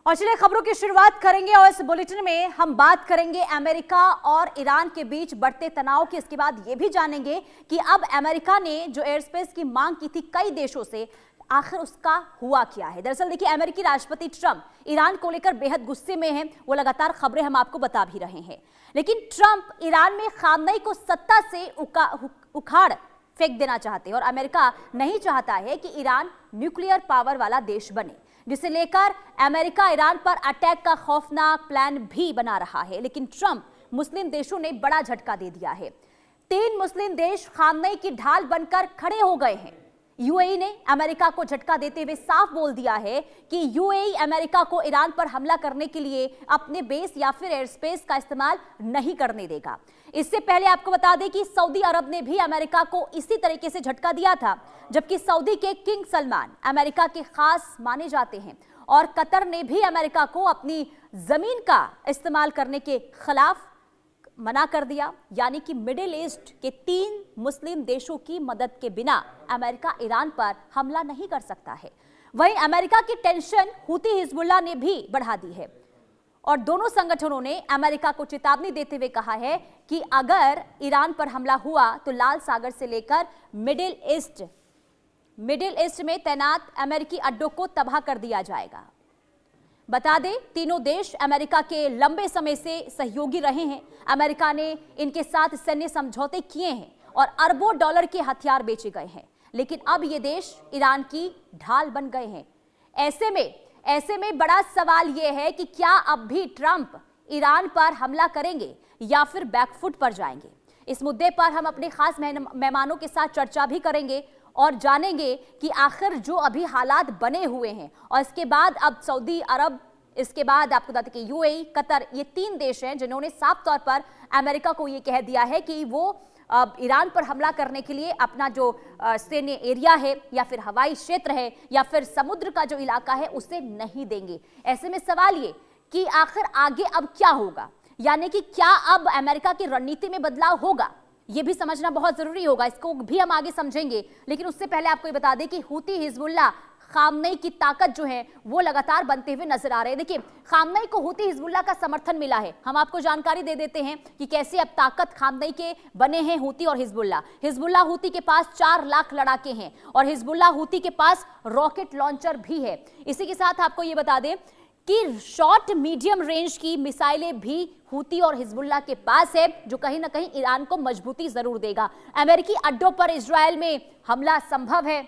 और चलिए खबरों की शुरुआत करेंगे और इस बुलेटिन में हम बात करेंगे अमेरिका और ईरान के बीच बढ़ते तनाव की। इसके बाद ये भी जानेंगे कि अब अमेरिका ने जो एयर स्पेस की मांग की थी कई देशों से, आखिर उसका हुआ क्या है। दरअसल देखिए, अमेरिकी राष्ट्रपति ट्रंप ईरान को लेकर बेहद गुस्से में हैं। वो लगातार खबरें हम आपको बता भी रहे हैं, लेकिन ट्रंप ईरान में खामनेई को सत्ता से उखाड़ फेंक देना चाहते हैं और अमेरिका नहीं चाहता है कि ईरान न्यूक्लियर पावर वाला देश बने, जिसे लेकर अमेरिका ईरान पर अटैक का खौफनाक प्लान भी बना रहा है। लेकिन ट्रंप मुस्लिम देशों ने बड़ा झटका दे दिया है। 3 मुस्लिम देश खामनेई की ढाल बनकर खड़े हो गए हैं। यूएई ने अमेरिका को झटका देते हुए साफ बोल दिया है कि यूएई अमेरिका को ईरान पर हमला करने के लिए अपने बेस या फिर एयर स्पेस का इस्तेमाल नहीं करने देगा। इससे पहले आपको बता दें कि सऊदी अरब ने भी अमेरिका को इसी तरीके से झटका दिया था, जबकि सऊदी के किंग सलमान अमेरिका के खास माने जाते हैं और कतर ने भी अमेरिका को अपनी जमीन का इस्तेमाल करने के खिलाफ मना कर दिया। यानी कि मिडिल ईस्ट के 3 मुस्लिम देशों की मदद के बिना अमेरिका ईरान पर हमला नहीं कर सकता है। वहीं अमेरिका की टेंशन हूती हिजबुल्लाह ने भी बढ़ा दी है और दोनों संगठनों ने अमेरिका को चेतावनी देते हुए कहा है कि अगर ईरान पर हमला हुआ तो लाल सागर से लेकर मिडिल ईस्ट में तैनात अमेरिकी अड्डों को तबाह कर दिया जाएगा। बता दें, तीनों देश अमेरिका के लंबे समय से सहयोगी रहे हैं। अमेरिका ने इनके साथ सैन्य समझौते किए हैं और अरबों डॉलर के हथियार बेचे गए हैं, लेकिन अब ये देश ईरान की ढाल बन गए हैं। ऐसे में बड़ा सवाल यह है कि क्या अब भी ट्रंप ईरान पर हमला करेंगे या फिर बैकफुट पर जाएंगे। इस मुद्दे पर हम अपने खास मेहमानों के साथ चर्चा भी करेंगे और जानेंगे कि आखिर जो अभी हालात बने हुए हैं और इसके बाद अब सऊदी अरब, इसके बाद आपको बताते कि यूएई, कतर, ये 3 देश हैं जिन्होंने साफ तौर पर अमेरिका को ये कह दिया है कि वो ईरान पर हमला करने के लिए अपना जो सैन्य एरिया है या फिर हवाई क्षेत्र है या फिर समुद्र का जो इलाका है उसे नहीं देंगे। ऐसे में सवाल ये कि आखिर आगे अब क्या होगा, यानी कि क्या अब अमेरिका की रणनीति में बदलाव होगा, ये भी समझना बहुत जरूरी होगा। इसको भी हम आगे समझेंगे, लेकिन उससे पहले आपको ये बता दें कि हूती हिजबुल्लाह खामनेई की ताकत जो है वो लगातार बनते हुए नजर आ रहे हैं। देखिए, खामनेई को हूती हिजबुल्लाह का समर्थन मिला है। हम आपको जानकारी दे देते हैं कि कैसे अब ताकत खामनेई के बने हैं हूती और हिजबुल्लाह हूती के पास 4 लाख लड़ाके हैं और हिजबुल्लाह हूती के पास रॉकेट लॉन्चर भी है। इसी के साथ आपको ये बता दें कि शॉर्ट मीडियम रेंज की मिसाइलें भी हूती और हिजबुल्लाह के पास है, जो कहीं ना कहीं ईरान को मजबूती जरूर देगा। अमेरिकी अड्डों पर इजरायल में हमला संभव है।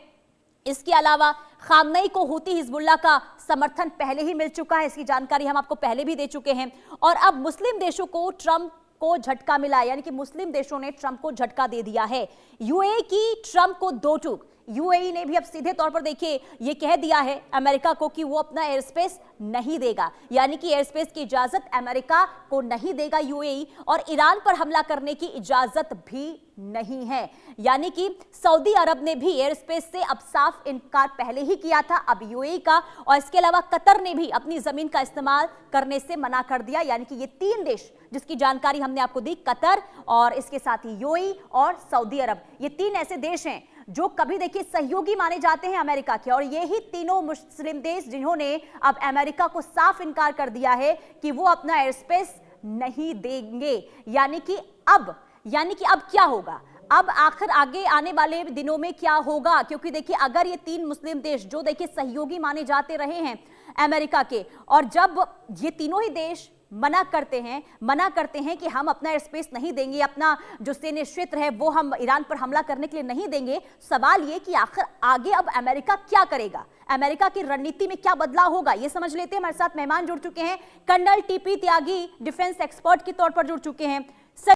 इसके अलावा खामनेई को हूती हिजबुल्लाह का समर्थन पहले ही मिल चुका है, इसकी जानकारी हम आपको पहले भी दे चुके हैं। और अब मुस्लिम देशों को ट्रंप को झटका मिला, यानी कि मुस्लिम देशों ने ट्रंप को झटका दे दिया है। यूएई की ट्रंप को 2 टूक। यूएई ने भी अब सीधे तौर पर देखिए ये कह दिया है अमेरिका को कि वो अपना एयर स्पेस नहीं देगा, यानी कि एयर स्पेस की इजाजत अमेरिका को नहीं देगा यूएई, और ईरान पर हमला करने की इजाजत भी नहीं है। यानी कि सऊदी अरब ने भी एयर स्पेस से अब साफ इनकार पहले ही किया था, अब यूएई का, और इसके अलावा कतर ने भी अपनी जमीन का इस्तेमाल करने से मना कर दिया। यानी कि ये 3 देश जिसकी जानकारी हमने आपको दी, कतर और इसके साथ ही यूएई और सऊदी अरब, ये 3 ऐसे देश हैं जो कभी देखिए सहयोगी माने जाते हैं अमेरिका के, और यही तीनों मुस्लिम देश जिन्होंने अब अमेरिका को साफ इनकार कर दिया है कि वो अपना एयर स्पेस नहीं देंगे। यानी कि अब क्या होगा, अब आखिर आगे आने वाले दिनों में क्या होगा, क्योंकि देखिए अगर ये 3 मुस्लिम देश जो देखिए सहयोगी माने जाते रहे हैं अमेरिका के, और जब ये तीनों ही देश मना करते हैं कि हम अपना एयर स्पेस नहीं देंगे, अपना जो सैन्य क्षेत्र है वो हम ईरान पर हमला करने के लिए नहीं देंगे, सवाल ये कि आखिर आगे अब अमेरिका क्या करेगा, अमेरिका की रणनीति में क्या बदलाव होगा, ये समझ लेते हैं। हमारे साथ मेहमान जुड़ चुके हैं, कर्नल टीपी त्यागी डिफेंस एक्सपर्ट के तौर पर जुड़ चुके हैं।